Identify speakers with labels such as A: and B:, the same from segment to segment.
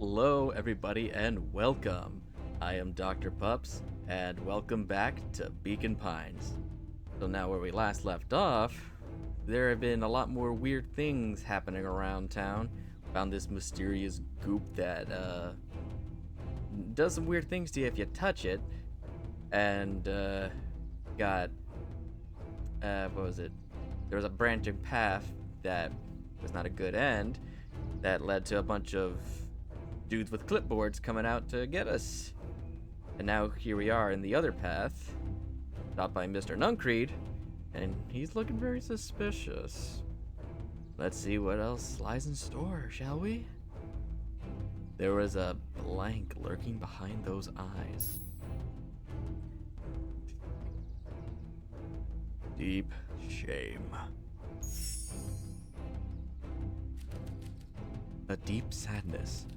A: Hello, everybody, and welcome. I am Dr. Pups, and welcome back to Beacon Pines. So, now where we last left off, there have been a lot more weird things happening around town. Found this mysterious goop that does some weird things to you if you touch it, and got what was it? There was a branching path that was not a good end that led to a bunch of dudes with clipboards coming out to get us. And now here we are in the other path, stopped by Mr. Nuncreed, and he's looking very suspicious. Let's see what else lies in store, shall we? There was a blank lurking behind those eyes. Deep shame. A deep sadness.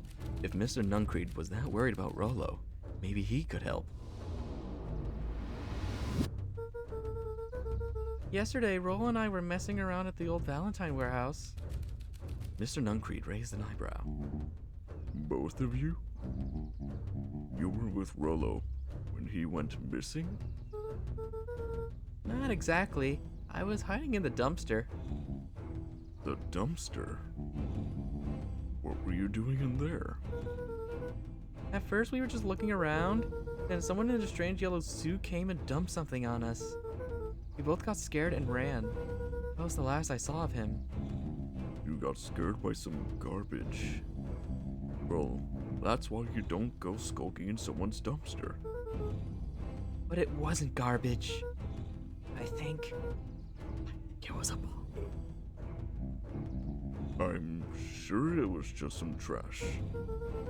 A: If Mr. Nuncreed was that worried about Rollo, maybe he could help. Yesterday, Rollo and I were messing around at the old Valentine warehouse. Mr. Nuncreed raised an eyebrow.
B: Both of you? You were with Rollo when he went missing?
A: Not exactly. I was hiding in the dumpster.
B: The dumpster? What were you doing in there?
A: At first, we were just looking around, and someone in a strange yellow suit came and dumped something on us. We both got scared and ran. That was the last I saw of him.
B: You got scared by some garbage. Well, that's why you don't go skulking in someone's dumpster.
A: But it wasn't garbage. I think it was a bomb.
B: I'm sure it was just some trash.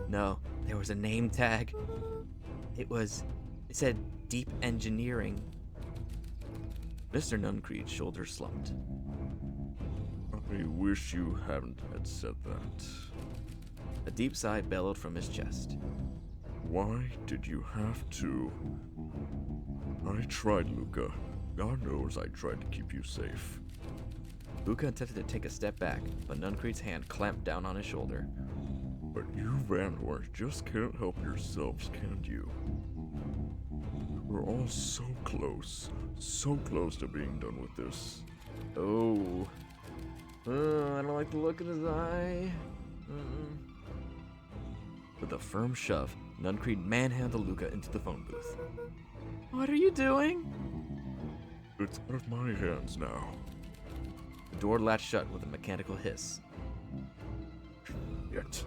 A: No, there was a name tag. It said Deep Engineering. Mr. Nuncreed's shoulders slumped.
B: I wish you hadn't had said that.
A: A deep sigh bellowed from his chest.
B: Why did you have to? I tried, Luca. God knows I tried to keep you safe.
A: Luca attempted to take a step back, but Nuncreed's hand clamped down on his shoulder.
B: But you Vanhor just can't help yourselves, can you? We're all so close to being done with this.
A: Oh. I don't like the look in his eye. With a firm shove, Nuncreed manhandled Luca into the phone booth. What are you doing?
B: It's out of my hands now.
A: The door latched shut with a mechanical hiss.
B: Yet.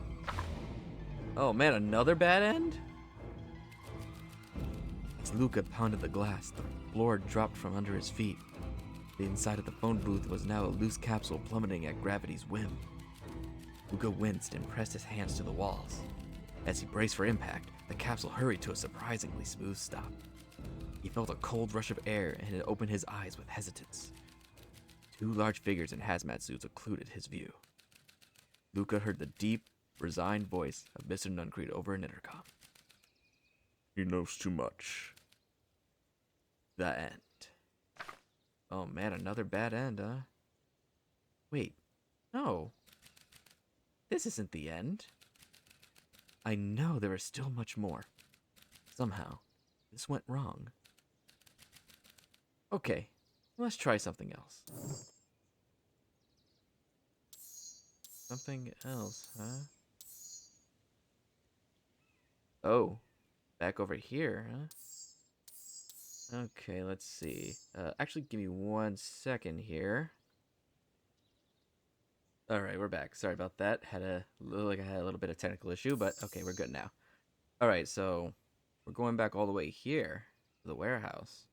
A: Oh man, another bad end? As Luca pounded the glass, the floor dropped from under his feet. The inside of the phone booth was now a loose capsule plummeting at gravity's whim. Luca winced and pressed his hands to the walls. As he braced for impact, the capsule hurried to a surprisingly smooth stop. He felt a cold rush of air and had opened his eyes with hesitance. Two large figures in hazmat suits occluded his view. Luca heard the deep, resigned voice of Mr. Nuncreed over an intercom.
B: He knows too much.
A: The end. Oh man, another bad end, huh? Wait, no. This isn't the end. I know there is still much more. Somehow, this went wrong. Okay, let's try something else. Something else, huh? Oh, back over here, huh? Okay, let's see. Actually, give me 1 second here. All right, we're back. Sorry about that. I had a little bit of technical issue, but okay, we're good now. All right, so we're going back all the way here to the warehouse.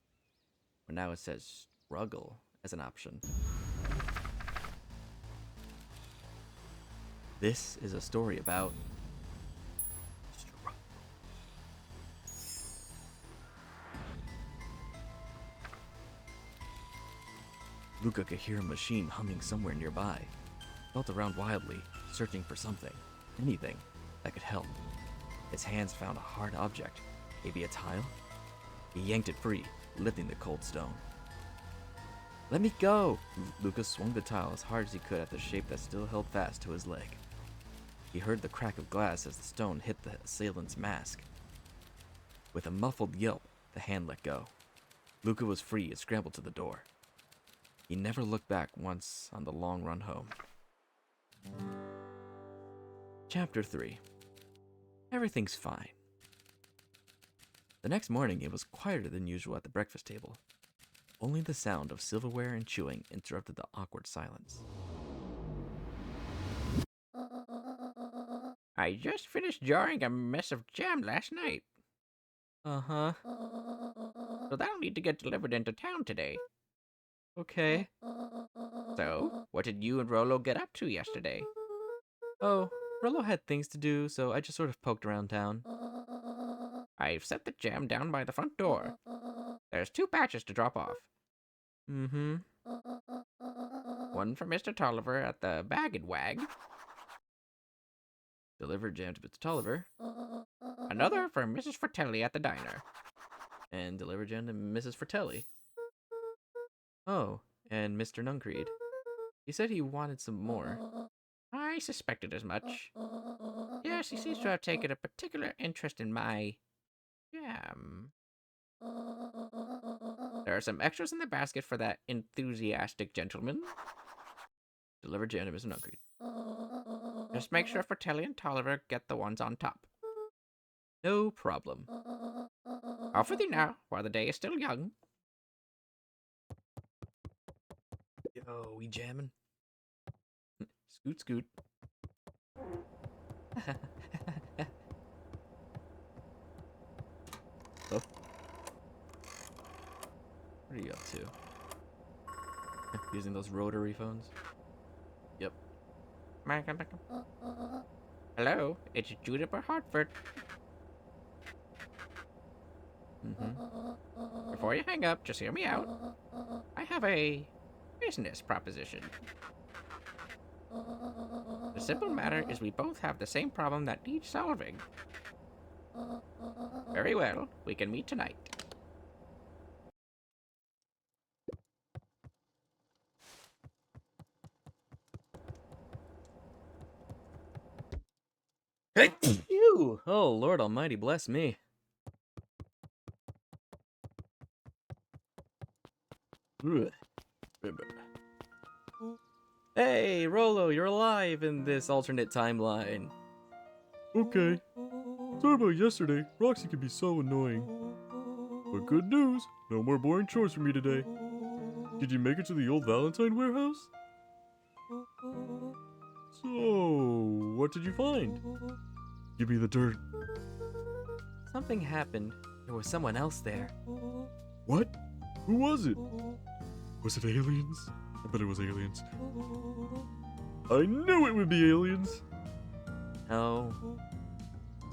A: But now it says struggle as an option. This is a story about struggle. Luca could hear a machine humming somewhere nearby. Felt around wildly, searching for something, anything, that could help. His hands found a hard object, maybe a tile. He yanked it free, lifting the cold stone. Let me go! Lucas swung the tile as hard as he could at the shape that still held fast to his leg. He heard the crack of glass as the stone hit the assailant's mask. With a muffled yelp, the hand let go. Luca was free and scrambled to the door. He never looked back once on the long run home. Chapter 3. Everything's fine. The next morning, it was quieter than usual at the breakfast table. Only the sound of silverware and chewing interrupted the awkward silence.
C: I just finished jarring a mess of jam last night,
A: Uh-huh.
C: so that'll need to get delivered into town today.
A: Okay.
C: So, what did you and Rolo get up to yesterday?
A: Oh, Rollo had things to do, so I just sort of poked around town.
C: I've set the jam down by the front door. There's 2 batches to drop off.
A: Mm-hmm.
C: One for Mr. Tolliver at the Bag and Wag,
A: Delivered jam to Mr. Tolliver.
C: another for Mrs. Fratelli at the diner.
A: And delivered jam to Mrs. Fratelli. Oh, and Mr. Nuncreed. He said he wanted some more.
C: I suspected as much. Yes, he seems to have taken a particular interest in my jam. There are some extras in the basket for that enthusiastic gentleman.
A: Delivered jam to Mr. Nuncreed.
C: Just make sure Fratelli and Tolliver get the ones on top.
A: No problem.
C: Off with you now, while the day is still young.
A: Yo, we jamming? Scoot, scoot. Oh. What are you up to? Using those rotary phones? Yep.
C: Hello, it's Juniper Hartford.
A: Mm-hmm.
C: Before you hang up, just hear me out. I have a business proposition. The simple matter is we both have the same problem that needs solving. Very well, we can meet tonight.
A: Hey! Phew! Oh, Lord Almighty, bless me. Ugh. Hey, Rolo, you're alive in this alternate timeline.
B: Okay. Sorry about yesterday. Roxy can be so annoying. But good news, no more boring chores for me today. Did you make it to the old Valentine warehouse? So, what did you find? Give me the dirt.
A: Something happened. There was someone else there.
B: What? Who was it? Was it aliens? I bet it was aliens. I knew it would be aliens!
A: No.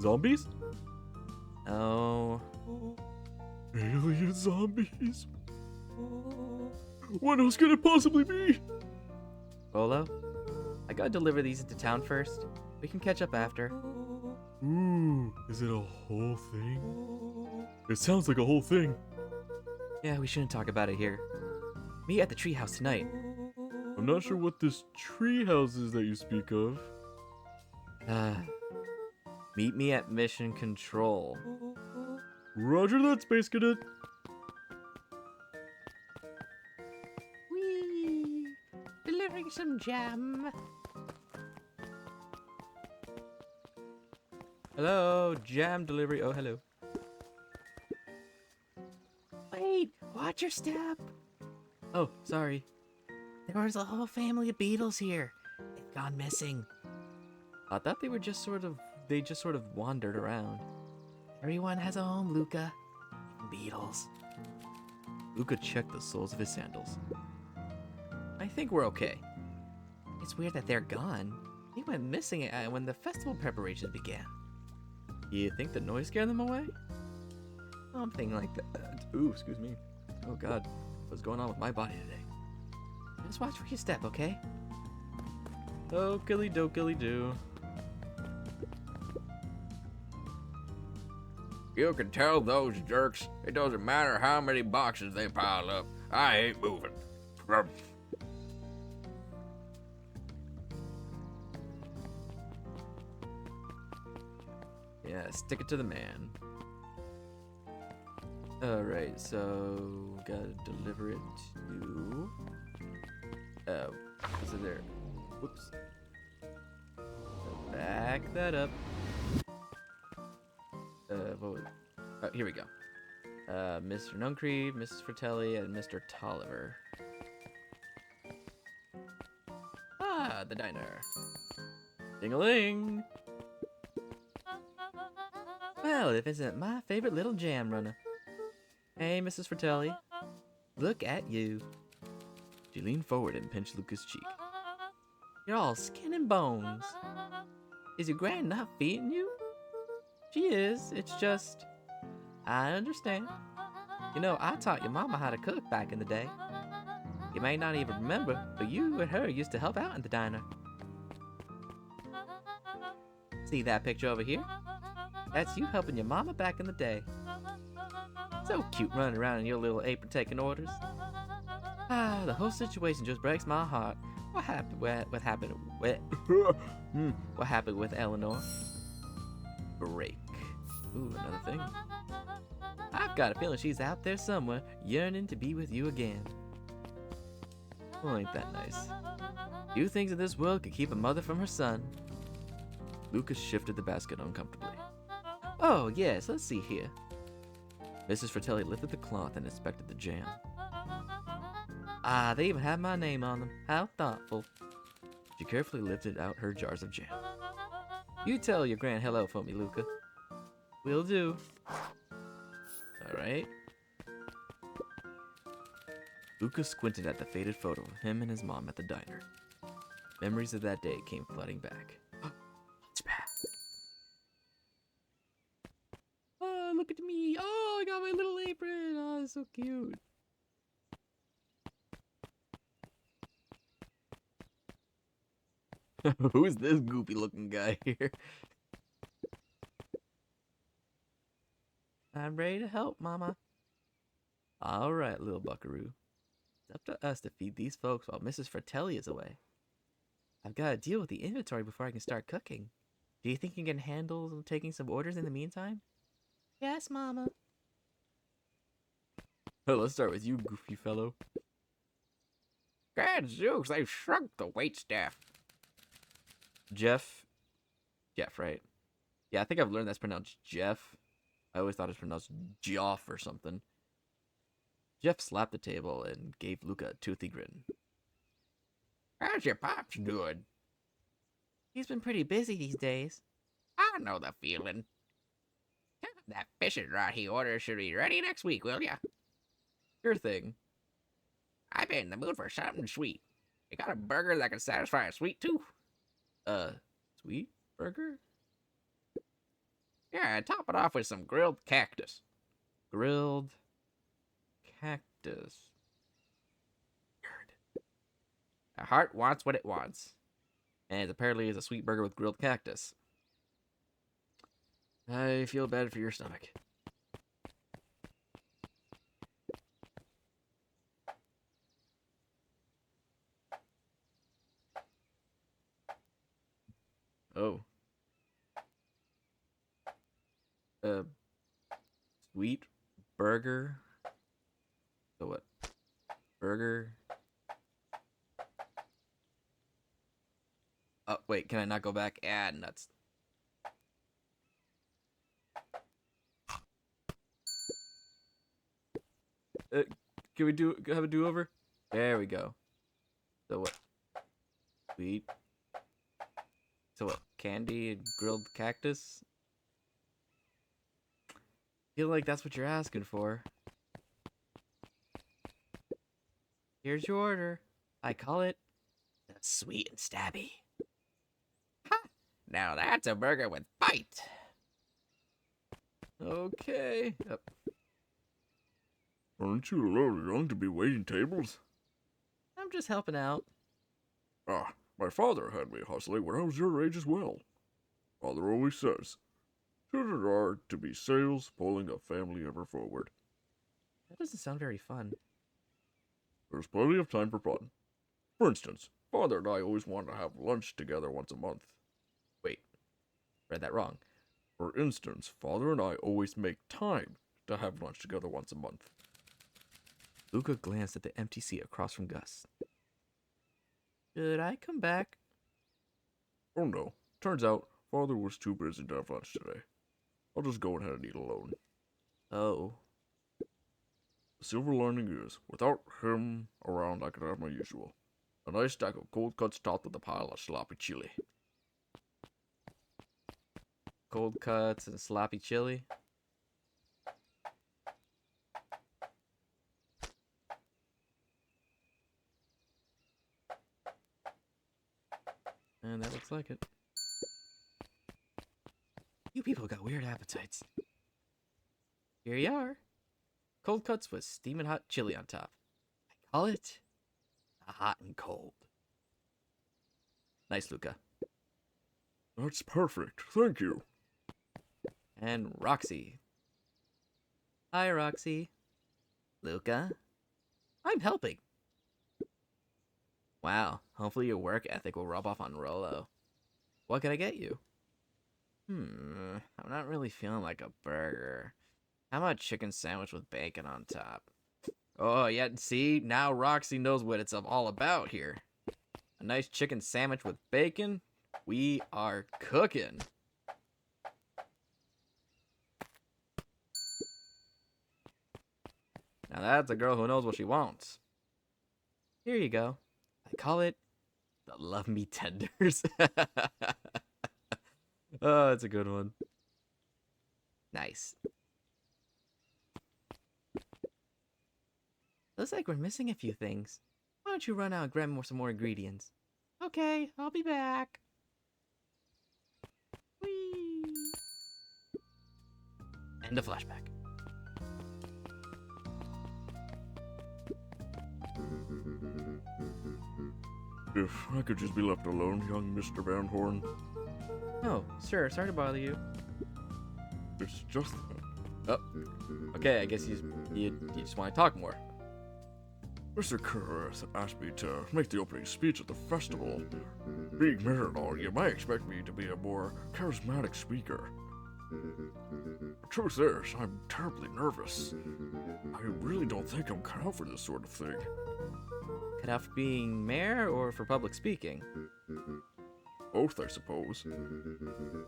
B: Zombies?
A: No.
B: Alien zombies? What else could it possibly be?
A: Rolo, I gotta deliver these into town first. We can catch up after.
B: Ooh, is it a whole thing? It sounds like a whole thing.
A: Yeah, we shouldn't talk about it here. Meet at the treehouse tonight.
B: I'm not sure what this tree house is that you speak of.
A: Meet me at Mission Control.
B: Roger that, Space Cadet.
C: Whee! Delivering some jam.
A: Hello, jam delivery. Oh, hello.
C: Wait, watch your step.
A: Oh, sorry.
C: There was a whole family of beetles here. They've gone missing.
A: I thought they just sort of wandered around.
C: Everyone has a home, Luca. Even beetles.
A: Luca checked the soles of his sandals. I think we're okay.
C: It's weird that they're gone. They went missing when the festival preparations began.
A: You think the noise scared them away?
C: Something like that.
A: Ooh, excuse me. Oh God, what's going on with my body today?
C: Just watch where you step, okay?
A: Dokily dokily do.
D: You can tell those jerks. It doesn't matter how many boxes they pile up. I ain't moving.
A: Yeah, stick it to the man. Alright, so gotta deliver it to is it there? Whoops. Back that up. What was it? Oh, here we go. Mr. Nuncreeve, Mrs. Fratelli, and Mr. Tolliver. Ah, the diner. Ding-a-ling! Well, if isn't my favorite little jam runner. Hey, Mrs. Fratelli. Look at you. She leaned forward and pinched Luca's cheek. You're all skin and bones. Is your gran not feeding you? She is. It's just... I understand. You know, I taught your mama how to cook back in the day. You may not even remember, but you and her used to help out in the diner. See that picture over here? That's you helping your mama back in the day. So cute running around in your little apron taking orders. Ah, the whole situation just breaks my heart. What happened? What happened? What happened with Eleanor? Break. Ooh, another thing. I've got a feeling she's out there somewhere, yearning to be with you again. Well, ain't that nice? Few things in this world could keep a mother from her son. Lucas shifted the basket uncomfortably. Oh, yes, let's see here. Mrs. Fratelli lifted the cloth and inspected the jam. Ah, they even have my name on them. How thoughtful. She carefully lifted out her jars of jam. You tell your gran hello for me, Luca. Will do. Alright. Luca squinted at the faded photo of him and his mom at the diner. Memories of that day came flooding back. It's back. Oh, look at me. Oh, I got my little apron. Oh, it's so cute. Who's this goopy looking guy here? I'm ready to help, Mama. All right, little buckaroo. It's up to us to feed these folks while Mrs. Fratelli is away. I've got to deal with the inventory before I can start cooking. Do you think you can handle taking some orders in the meantime? Yes, Mama. Oh, let's start with you, goofy fellow.
C: Gadzooks, they've shrunk the waitstaff.
A: Jeff, right? Yeah, I think I've learned that's pronounced Jeff. I always thought it was pronounced Joff or something. Jeff slapped the table and gave Luca a toothy grin.
C: How's your pops doing?
A: He's been pretty busy these days.
C: I know the feeling. That fishing rod he ordered should be ready next week, will ya?
A: Sure thing.
C: I've been in the mood for something sweet. You got a burger that can satisfy a sweet tooth?
A: Sweet burger?
C: Yeah, top it off with some grilled cactus.
A: Grilled cactus. Weird.
C: A heart wants what it wants.
A: And it apparently is a sweet burger with grilled cactus. I feel bad for your stomach. Oh. Sweet burger. So what? Burger. Oh, wait, can I not go back? Ah, nuts. Can we have a do-over? There we go. So what? Sweet. So what? Candy and grilled cactus? Feel like that's what you're asking for. Here's your order. I call it the sweet and stabby.
C: Ha! Now that's a burger with bite.
A: Okay. Yep.
B: Aren't you a little young to be waiting tables?
A: I'm just helping out.
B: Ah, my father had me hustling when I was your age as well. Father always says, children are to be sails pulling a family ever forward.
A: That doesn't sound very fun.
B: There's plenty of time for fun. For instance, Father and I always wanted to have lunch together once a month.
A: Wait. Read that wrong.
B: For instance, Father and I always make time to have lunch together once a month.
A: Luca glanced at the empty seat across from Gus. Should I come back?
B: Oh no, turns out Father was too busy to have lunch today. I'll just go ahead and eat alone.
A: Oh.
B: The silver lining is, without him around, I could have my usual. A nice stack of cold cuts topped with a pile of sloppy chili.
A: Cold cuts and sloppy chili. And that looks like it. You people got weird appetites. Here you are. Cold cuts with steaming hot chili on top. I call it a hot and cold. Nice, Luca.
B: That's perfect, thank you.
A: And Roxy. Hi, Roxy. Luca? I'm helping. Wow, hopefully your work ethic will rub off on Rolo. What can I get you? I'm not really feeling like a burger. How about a chicken sandwich with bacon on top? Oh, yeah, see? Now Roxy knows what it's all about here. A nice chicken sandwich with bacon? We are cooking. Now that's a girl who knows what she wants. Here you go. I call it the Love Me Tenders. Oh, that's a good one. Nice. Looks like we're missing a few things. Why don't you run out and grab some more ingredients? Okay, I'll be back. Whee! End of flashback.
B: If I could just be left alone, young Mr. Van Horn.
A: Oh, sure. Sorry to bother you.
B: It's just
A: Oh, okay. I guess you just want to talk more.
B: Mr. Kerr asked me to make the opening speech at the festival. Being married and all, you might expect me to be a more charismatic speaker. The truth is, I'm terribly nervous. I really don't think I'm cut out for this sort of thing.
A: Cut out for being mayor or for public speaking?
B: Both, I suppose.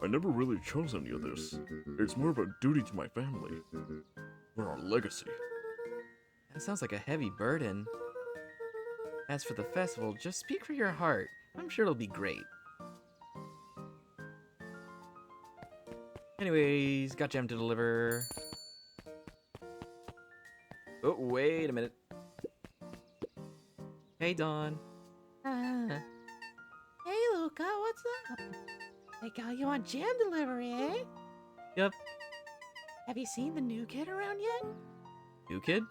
B: I never really chose any of this. It's more of a duty to my family. Or our legacy.
A: That sounds like a heavy burden. As for the festival, just speak for your heart. I'm sure it'll be great. Anyways, got jam to deliver. Oh, wait a minute. Hey, Dawn.
C: Hey, Luca, what's up? They got you on jam delivery, eh?
A: Yep.
C: Have you seen the new kid around yet?
A: New kid?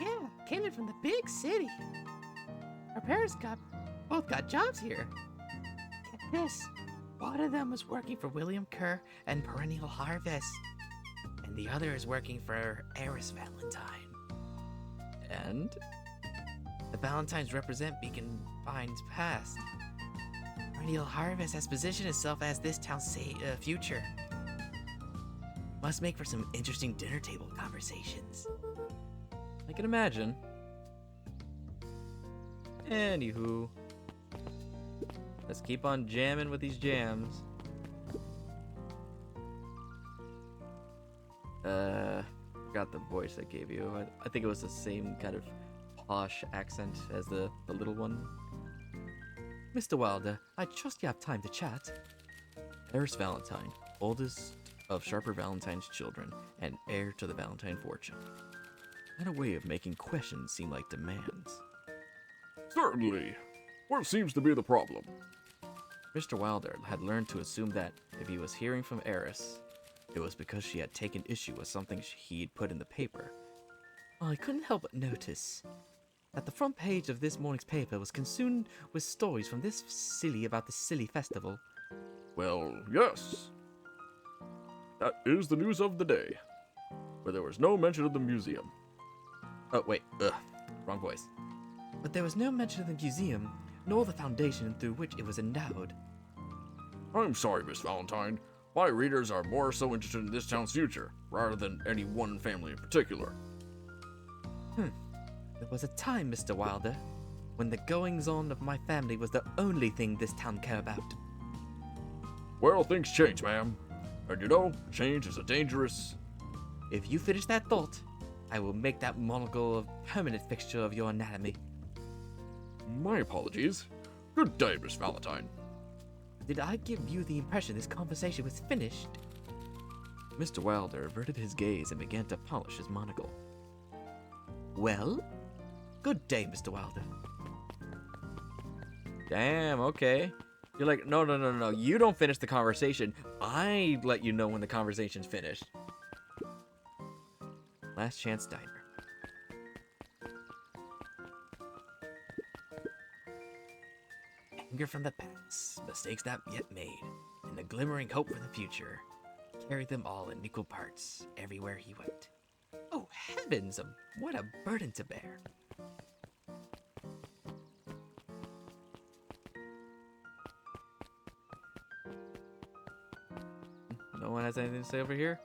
C: Yeah, came in from the big city. Our parents both got jobs here. Get this. One of them was working for William Kerr and Perennial Harvest, and the other is working for Eris Valentine.
A: And?
C: The Valentines represent Beacon Vine's past. Perennial Harvest has positioned itself as this town's future. Must make for some interesting dinner table conversations.
A: I can imagine. Anywho. Let's keep on jamming with these jams. Forgot the voice I gave you. I think it was the same kind of posh accent as the little one. Mr. Wilder, I trust you have time to chat. Eris Valentine, oldest of Sharper Valentine's children and heir to the Valentine fortune. Had a way of making questions seem like demands.
B: Certainly. What seems to be the problem?
A: Mr. Wilder had learned to assume that if he was hearing from Eris, it was because she had taken issue with something he'd put in the paper. I couldn't help but notice that the front page of this morning's paper was consumed with stories from this silly about the silly festival.
B: Well, yes. That is the news of the day. But there was no mention of the museum.
A: Oh, wait. Wrong voice. But there was no mention of the museum, nor the foundation through which it was endowed.
B: I'm sorry, Miss Valentine. My readers are more so interested in this town's future, rather than any one family in particular.
C: There was a time, Mr. Wilder, when the goings-on of my family was the only thing this town cared about.
B: Well, things change, ma'am. And you know, change is a dangerous...
C: If you finish that thought, I will make that monocle a permanent fixture of your anatomy.
B: My apologies. Good day, Miss Valentine.
C: Did I give you the impression this conversation was finished?
A: Mr. Wilder averted his gaze and began to polish his monocle.
C: Well, good day, Mr. Wilder.
A: Damn, okay. You're like, no. You don't finish the conversation. I let you know when the conversation's finished. Last Chance Diner.
C: Anger from the past, mistakes not yet made, and the glimmering hope for the future. Carried them all in equal parts everywhere he went. Oh heavens, what a burden to bear.
A: No one has anything to say over here?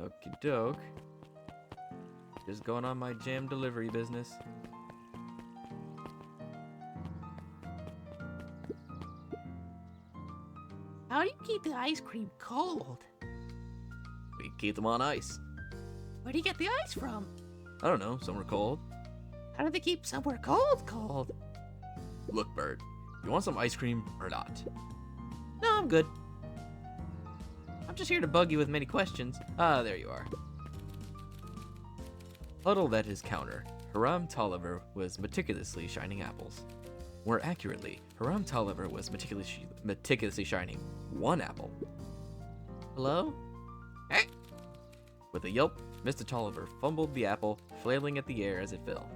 A: Okie doke. Just going on my jam delivery business.
C: How do you keep the ice cream cold?
A: We keep them on ice.
C: Where do you get the ice from?
A: I don't know, somewhere cold.
C: How do they keep somewhere cold?
A: Look, Bert, you want some ice cream or not?
C: No, I'm good. I'm just here to bug you with many questions.
A: Ah, there you are. Huddled at his counter, Hiram Tolliver was meticulously shining apples. More accurately, Hiram Tolliver was meticulously shining one apple.
C: Hello?
A: With a yelp, Mr. Tolliver fumbled the apple, flailing at the air as it fell.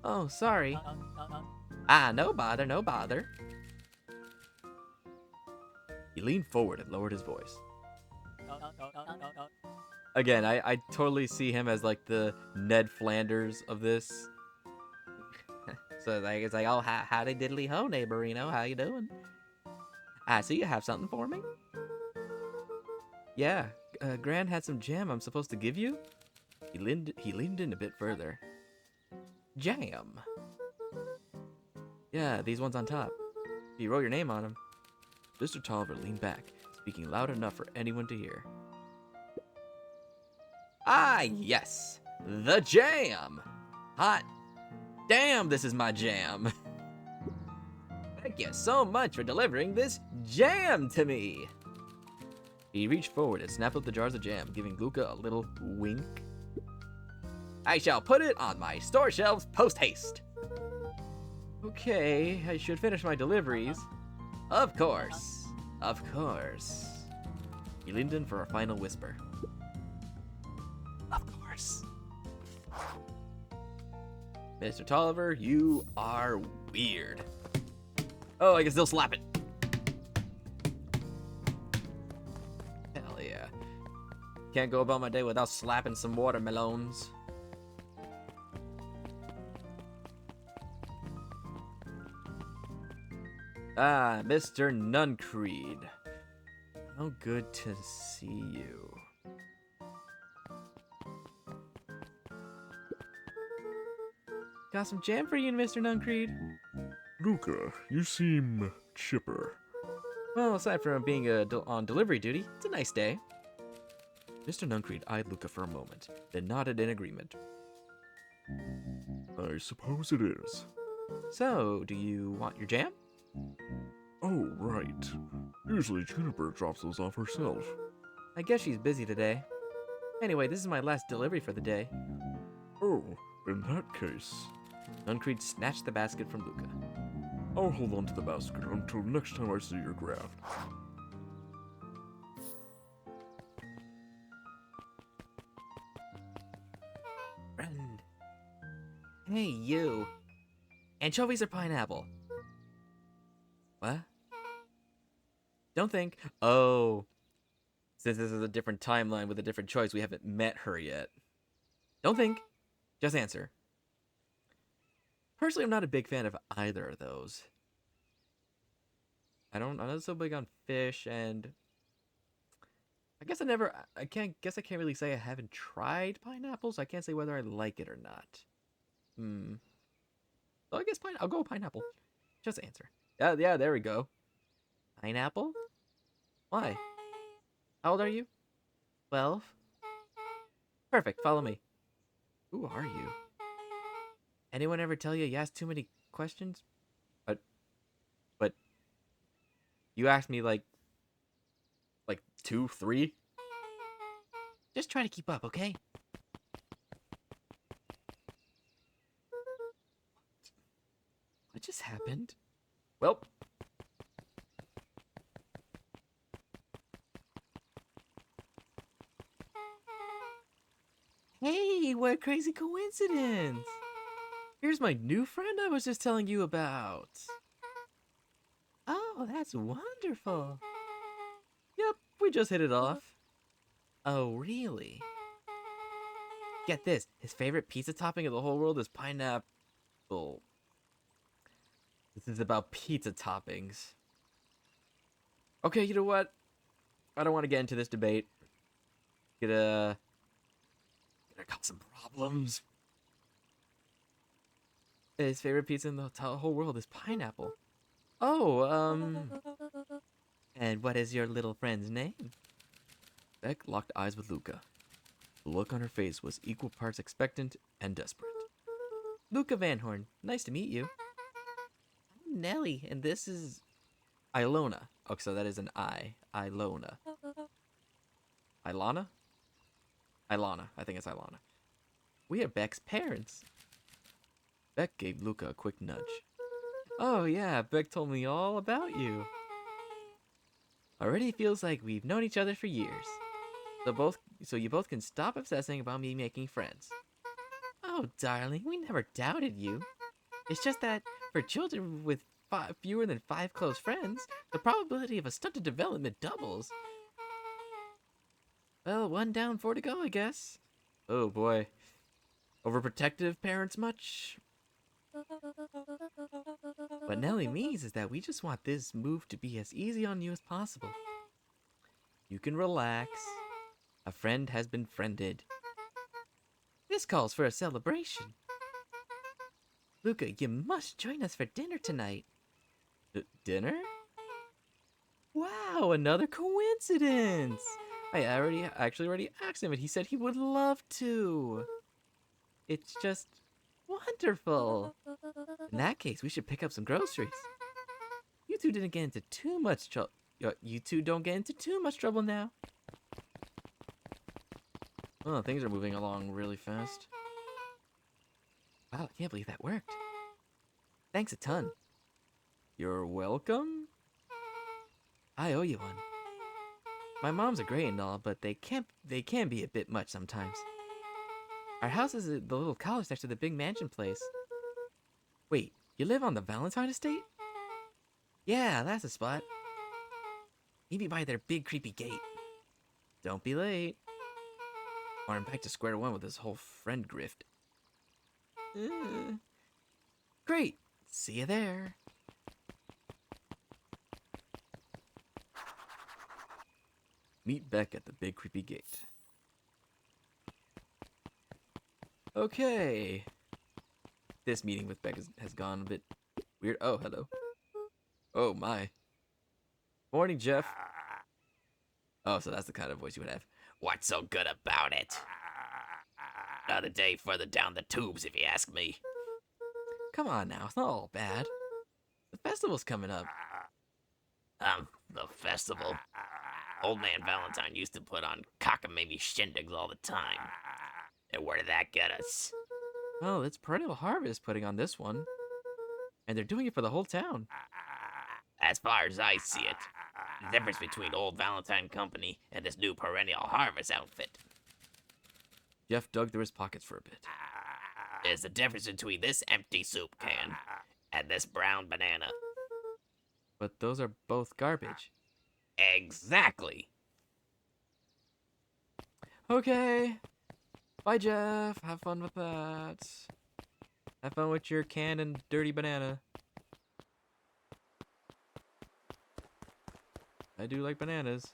C: Oh, sorry. No bother.
A: He leaned forward and lowered his voice. Again, I totally see him as like the Ned Flanders of this.
C: So it's like, oh, howdy diddly ho, neighborino, how you doing? I see you have something for me.
A: Yeah, Gran had some jam I'm supposed to give you. He leaned in a bit further.
C: Jam.
A: Yeah, these ones on top. You wrote your name on them. Mr. Tolliver leaned back, speaking loud enough for anyone to hear. Ah, yes, the jam. Hot damn, this is my jam. Thank you so much for delivering this jam to me. He reached forward and snapped up the jars of jam, giving Luca a little wink. I shall put it on my store shelves post-haste. Okay, I should finish my deliveries. Of course. He leaned in for a final whisper. Of course. Mr. Tolliver, you are weird. Oh, I can still slap it. Hell yeah. Can't go about my day without slapping some watermelons. Ah, Mr. Nuncreed. How good to see you. Got some jam for you, Mr. Nuncreed.
B: Luca, you seem chipper.
A: Well, aside from being on delivery duty, it's a nice day. Mr. Nuncreed eyed Luca for a moment, then nodded in agreement.
B: I suppose it is.
A: So, do you want your jam?
B: Oh, right. Usually Juniper drops those off herself.
A: I guess she's busy today. Anyway, this is my last delivery for the day.
B: Oh, in that case,
A: Nuncreed snatched the basket from Luca.
B: I'll hold on to the basket until next time I see your graft.
A: Friend. Hey, you. Anchovies or pineapple? What? Don't think. Oh. Since this is a different timeline with a different choice, we haven't met her yet. Don't think. Just answer. Personally, I'm not a big fan of either of those. I'm not so big on fish, and guess I never. I can't. Guess I can't really say I haven't tried pineapples. I can't say whether I like it or not. Hmm. So I guess I'll go with pineapple. Just answer. Yeah. There we go. Pineapple. Why? How old are you? 12. Perfect. Follow me. Who are you? Anyone ever tell you ask too many questions? But you asked me like 2, 3.
C: Just try to keep up, okay?
A: What just happened? Well, hey, what a crazy coincidence! Here's my new friend I was just telling you about. Oh, that's wonderful. Yep, we just hit it off. Oh, really? Get this, his favorite pizza topping of the whole world is pineapple. This is about pizza toppings. Okay, you know what? I don't want to get into this debate. Gonna cause some problems. His favorite pizza in the whole world is pineapple. Oh, and what is your little friend's name? Beck locked eyes with Luca. The look on her face was equal parts expectant and desperate. Luca Van Horn, nice to meet you. I'm Nelly, and this is Ilona. Oh, so that is an I. Ilona. Ilana? Ilana. I think it's Ilana. We are Beck's parents. Beck gave Luca a quick nudge. Oh yeah, Beck told me all about you. Already feels like we've known each other for years. So you both can stop obsessing about me making friends. Oh, darling, we never doubted you. It's just that for children with fewer than 5 close friends, the probability of a stunted development doubles. Well, 1 down, 4 to go, I guess. Oh boy. Overprotective parents much? What Nelly means is that we just want this move to be as easy on you as possible. You can relax. A friend has been friended. This calls for a celebration. Luca, you must join us for dinner tonight. Dinner? Wow, another coincidence! I actually already asked him and he said he would love to. It's just wonderful. In that case, we should pick up some groceries. You two didn't get into too much trouble. You two don't get into too much trouble now. Oh, things are moving along really fast. Wow, I can't believe that worked. Thanks a ton. You're welcome? I owe you one. My moms are great and all, but they can be a bit much sometimes. Our house is at the little college next to the big mansion place. Wait, you live on the Valentine estate? Yeah, that's the spot. Meet me by their big creepy gate. Don't be late. Or I'm back to square one with this whole friend grift. Great. See you there. Meet Beck at the big creepy gate. Okay. This meeting with Beck has gone a bit weird. Oh, hello. Oh, my. Morning, Jeff. Oh, so that's the kind of voice you would have.
D: What's so good about it? Another day further down the tubes, if you ask me.
A: Come on now, it's not all bad. The festival's coming up.
D: The festival. Old Man Valentine used to put on cockamamie shindigs all the time. And where did that get us?
A: Well, it's Perennial Harvest putting on this one. And they're doing it for the whole town.
D: As far as I see it, the difference between Old Valentine Company and this new Perennial Harvest outfit
A: Jeff dug through his pockets for a bit.
D: is the difference between this empty soup can and this brown banana.
A: But those are both garbage.
D: Exactly.
A: Okay. Bye, Jeff. Have fun with that. Have fun with your canned and dirty banana. I do like bananas.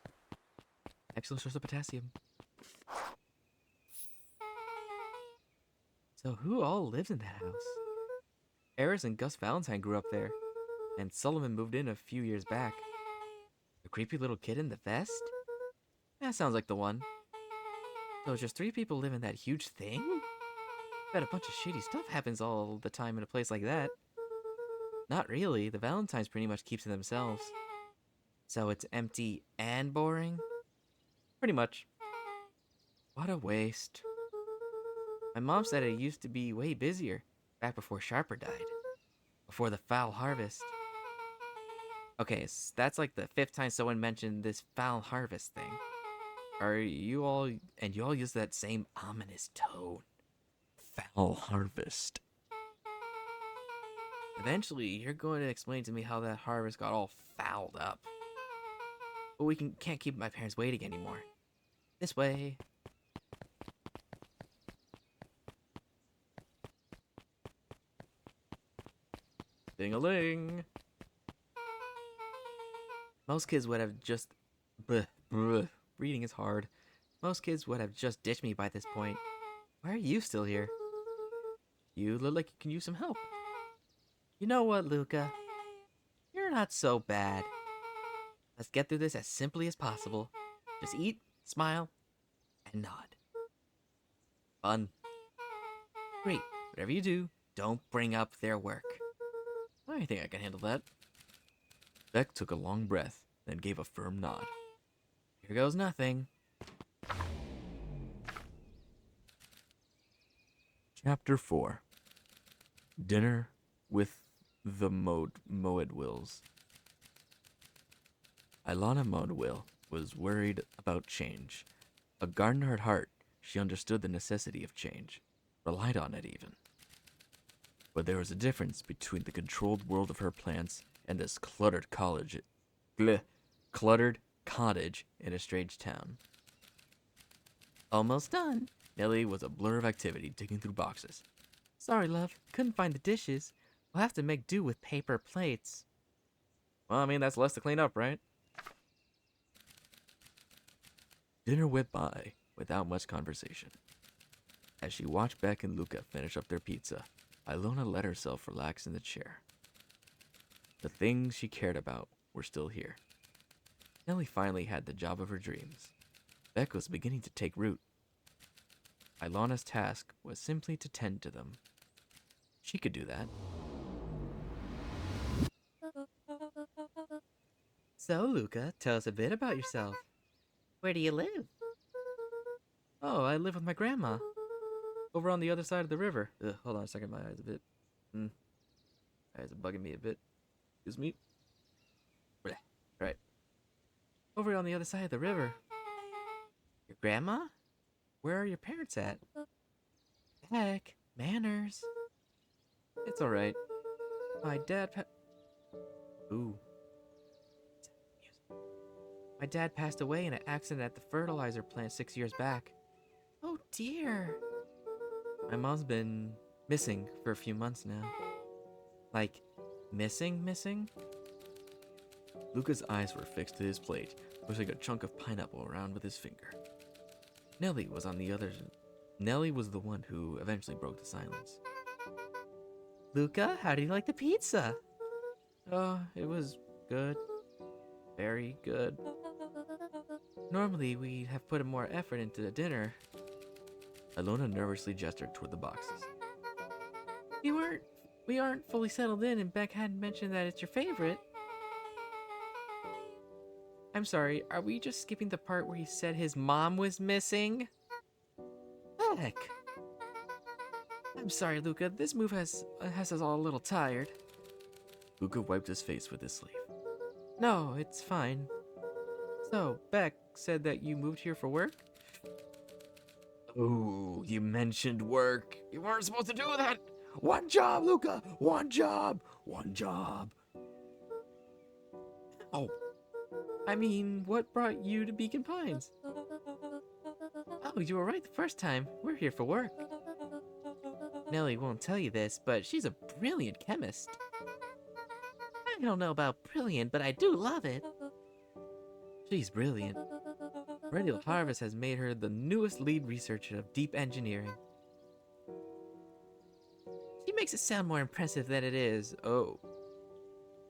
A: Excellent source of potassium. So who all lives in that house? Eris and Gus Valentine grew up there, and Sullivan moved in a few years back. The creepy little kid in the vest? That sounds like the one. So just 3 people live in that huge thing? Bet a bunch of shitty stuff happens all the time in a place like that. Not really. The Valentines pretty much keep to themselves. So it's empty and boring? Pretty much. What a waste. My mom said it used to be way busier, back before Sharper died. Before the foul harvest. Okay, so that's like the 5th time someone mentioned this foul harvest thing. You all use that same ominous tone. Foul harvest. Eventually, you're going to explain to me how that harvest got all fouled up. But we can't keep my parents waiting anymore. This way. Ding-a-ling. Most kids would have just... Reading is hard. Most kids would have just ditched me by this point. Why are you still here? You look like you can use some help. You know what, Luca? You're not so bad. Let's get through this as simply as possible. Just eat, smile, and nod. Fun. Great. Whatever you do, don't bring up their work. I think I can handle that. Beck took a long breath, then gave a firm nod. Here goes nothing. Chapter 4. Dinner with the Moedwills. Ilana Moedwill was worried about change. A gardener at heart, she understood the necessity of change, relied on it even. But there was a difference between the controlled world of her plants and this cluttered cottage in a strange town. Almost done. Nellie was a blur of activity digging through boxes. Sorry, love. Couldn't find the dishes. We'll have to make do with paper plates. Well, I mean, that's less to clean up, right? Dinner went by without much conversation. As she watched Beck and Luca finish up their pizza, Ilona let herself relax in the chair. The things she cared about were still here. Nellie finally had the job of her dreams. Beck was beginning to take root. Ilana's task was simply to tend to them. She could do that. So, Luca, tell us a bit about yourself. Where do you live? Oh, I live with my grandma. Over on the other side of the river. Hold on a second, my eyes a bit. My eyes are bugging me a bit. Excuse me. Right. Over on the other side of the river. Your grandma? Where are your parents at? Heck, manners. It's alright. My dad Ooh. My dad passed away in an accident at the fertilizer plant 6 years back. Oh dear. My mom's been missing for a few months now. Like, missing? Luca's eyes were fixed to his plate, pushing a chunk of pineapple around with his finger. Nellie was the one who eventually broke the silence. Luca, how do you like the pizza? Oh, it was good. Very good. Normally, we'd have put more effort into the dinner. Ilona nervously gestured toward the boxes. We aren't fully settled in, and Beck hadn't mentioned that it's your favorite. I'm sorry, are we just skipping the part where he said his mom was missing? Heck. I'm sorry, Luca. This move has us all a little tired. Luca wiped his face with his sleeve. No, it's fine. So, Beck said that you moved here for work? Oh, you mentioned work. You weren't supposed to do that. One job, Luca. One job. Oh. I mean, what brought you to Beacon Pines? Oh, you were right the first time. We're here for work. Nellie won't tell you this, but she's a brilliant chemist. I don't know about brilliant, but I do love it. She's brilliant. Perennial Harvest has made her the newest lead researcher of deep engineering. She makes it sound more impressive than it is. Oh.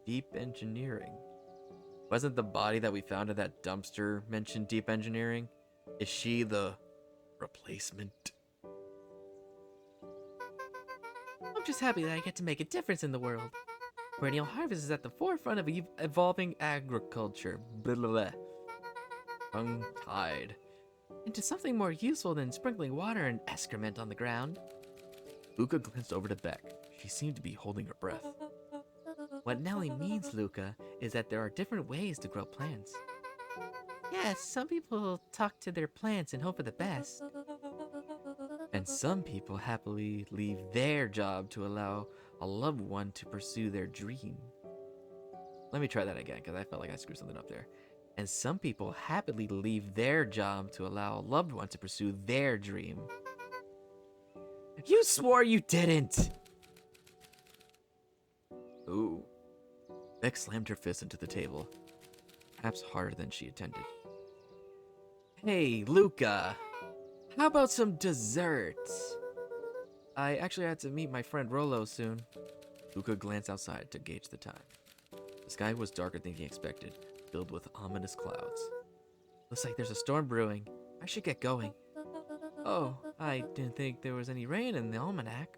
A: Deep engineering. Wasn't the body that we found in that dumpster mentioned deep engineering? Is she the replacement? I'm just happy that I get to make a difference in the world. Perennial Harvest is at the forefront of evolving agriculture. Blah, blah, blah. Tongue-tied. Into something more useful than sprinkling water and excrement on the ground. Luca glanced over to Beck. She seemed to be holding her breath. What Nellie means, Luca, is that there are different ways to grow plants. Yes, some people talk to their plants and hope for the best. And some people happily leave their job to allow a loved one to pursue their dream. Let me try that again, because I felt like I screwed something up there. And some people happily leave their job to allow a loved one to pursue their dream. You swore you didn't! Ooh. Beck slammed her fist into the table, perhaps harder than she intended. Hey, Luca! How about some desserts? I actually had to meet my friend Rollo soon. Luca glanced outside to gauge the time. The sky was darker than he expected, filled with ominous clouds. Looks like there's a storm brewing. I should get going. Oh, I didn't think there was any rain in the almanac.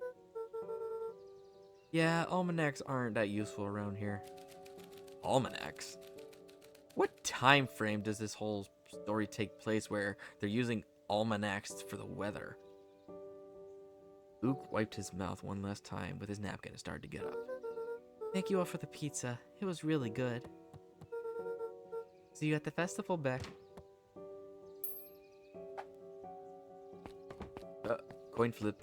A: Yeah, almanacs aren't that useful around here. Almanacs? What time frame does this whole story take place where they're using almanacs for the weather? Luke wiped his mouth one last time with his napkin and started to get up. Thank you all for the pizza. It was really good. See you at the festival, Beck. Coin flip.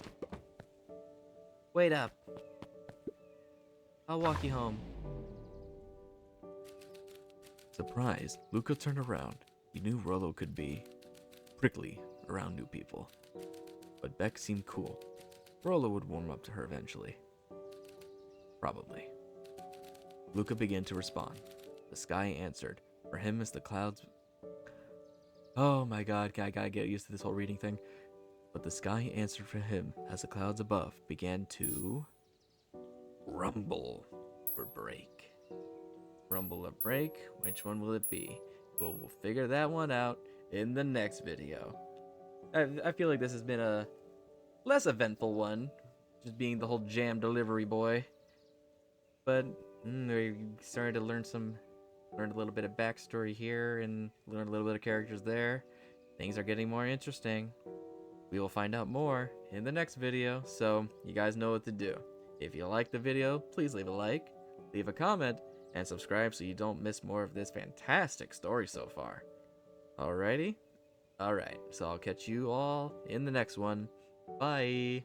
A: Wait up. I'll walk you home. Surprised, Luca turned around. He knew Rollo could be prickly around new people. But Beck seemed cool. Rollo would warm up to her eventually. Probably. Luca began to respond. The sky answered. For him as the clouds... Oh my god, I gotta get used to this whole reading thing. But the sky answered for him as the clouds above began to... rumble or break. Rumble or break, which one will it be? Well, we'll figure that one out in the next video. I feel like this has been a less eventful one, just being the whole jam delivery boy. But we started to learned a little bit of backstory here and learned a little bit of characters there. Things are getting more interesting. We will find out more in the next video, so you guys know what to do. If you like the video, please leave a like, leave a comment, and subscribe so you don't miss more of this fantastic story so far. Alrighty? Alright, so I'll catch you all in the next one. Bye!